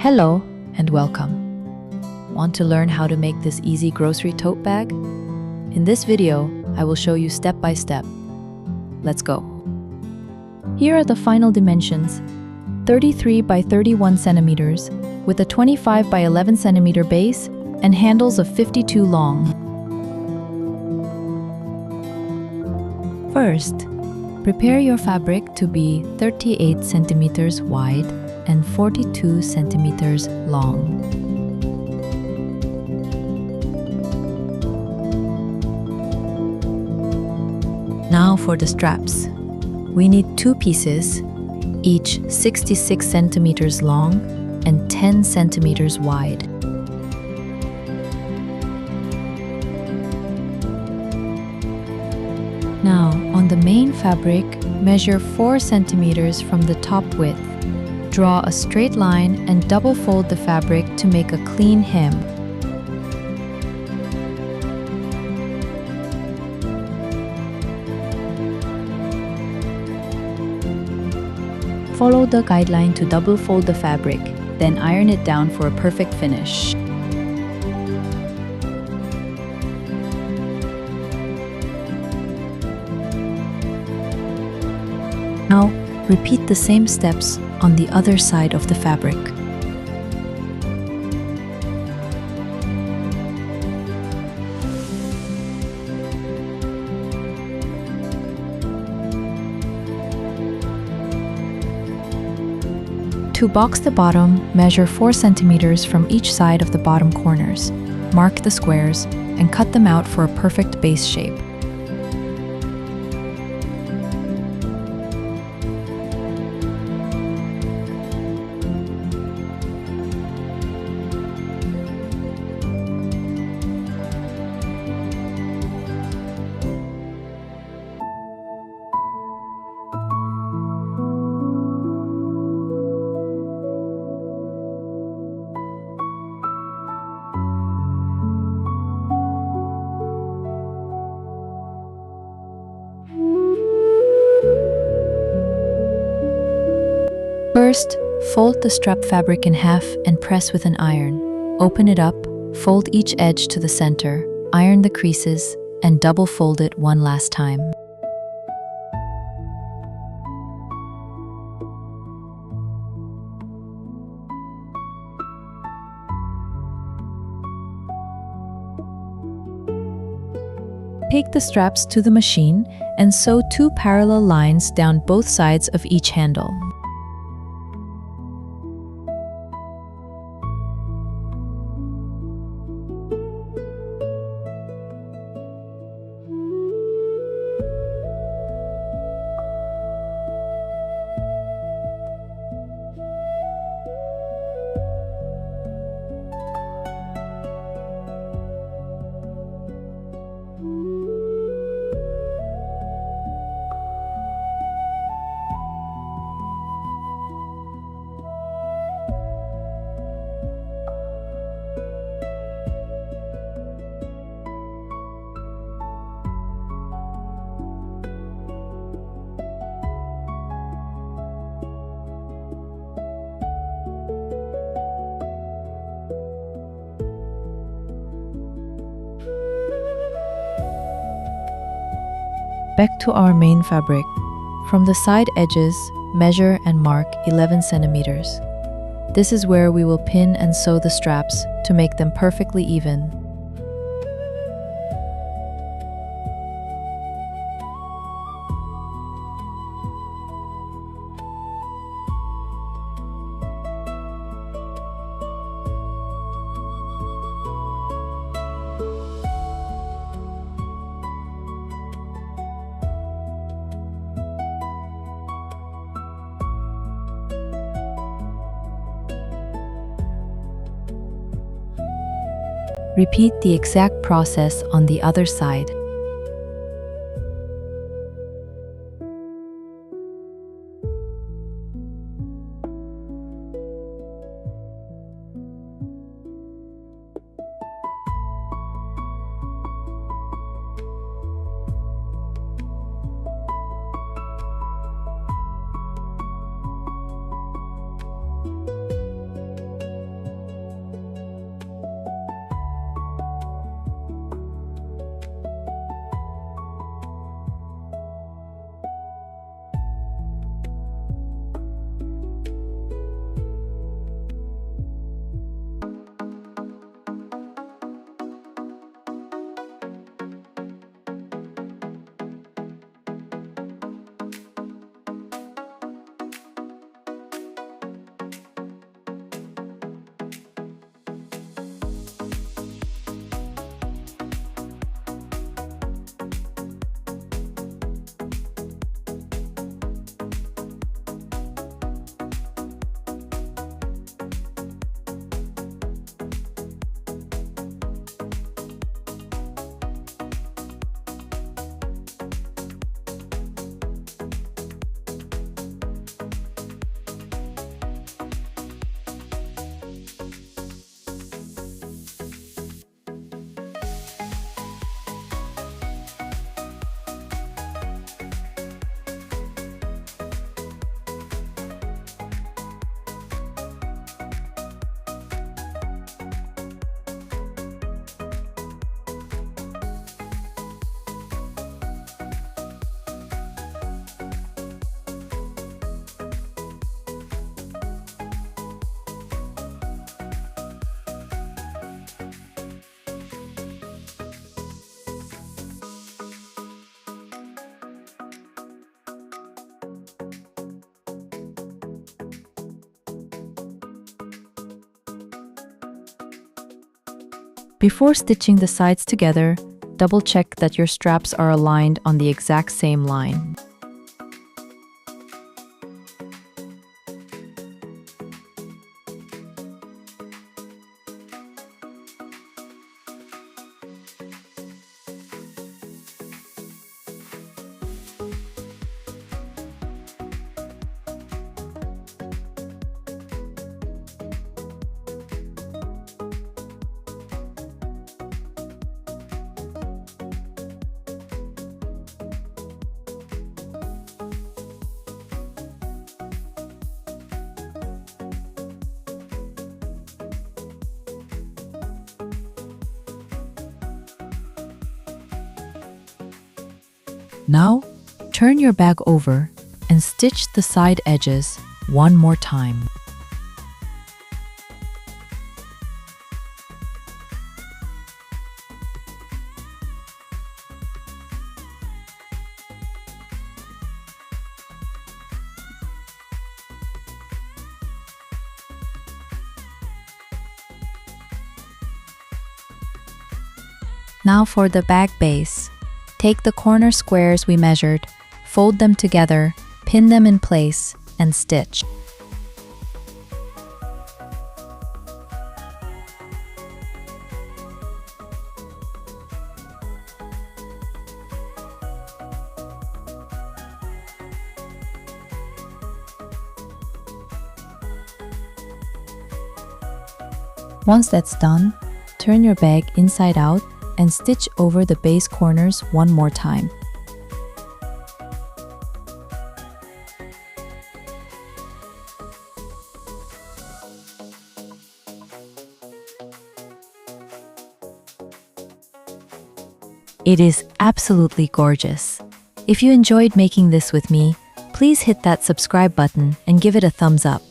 Hello and welcome. Want to learn how to make this easy grocery tote bag? In this video, I will show you step by step. Let's go. Here are the final dimensions: 33 by 31 centimeters with a 25 by 11 centimeter base and handles of 52 long. First, prepare your fabric to be 38 centimeters wide and 42 centimeters long. Now for the straps. We need 2 pieces, each 66 centimeters long and 10 centimeters wide. Now, on the main fabric, measure 4 centimeters from the top width. Draw a straight line and double fold the fabric to make a clean hem. Follow the guideline to double fold the fabric, then iron it down for a perfect finish. Now, repeat the same steps on the other side of the fabric. To box the bottom, measure 4 centimeters from each side of the bottom corners. Mark the squares and cut them out for a perfect base shape. First, fold the strap fabric in half and press with an iron. Open it up, fold each edge to the center, iron the creases, and double fold it one last time. Take the straps to the machine and sew 2 parallel lines down both sides of each handle. Back to our main fabric. From the side edges, measure and mark 11 centimeters. This is where we will pin and sew the straps to make them perfectly even. Repeat the exact process on the other side. Before stitching the sides together, double check that your straps are aligned on the exact same line. Now, turn your bag over and stitch the side edges one more time. Now for the bag base. Take the corner squares we measured, fold them together, pin them in place, and stitch. Once that's done, turn your bag inside out and stitch over the base corners one more time. It is absolutely gorgeous. If you enjoyed making this with me, please hit that subscribe button and give it a thumbs up.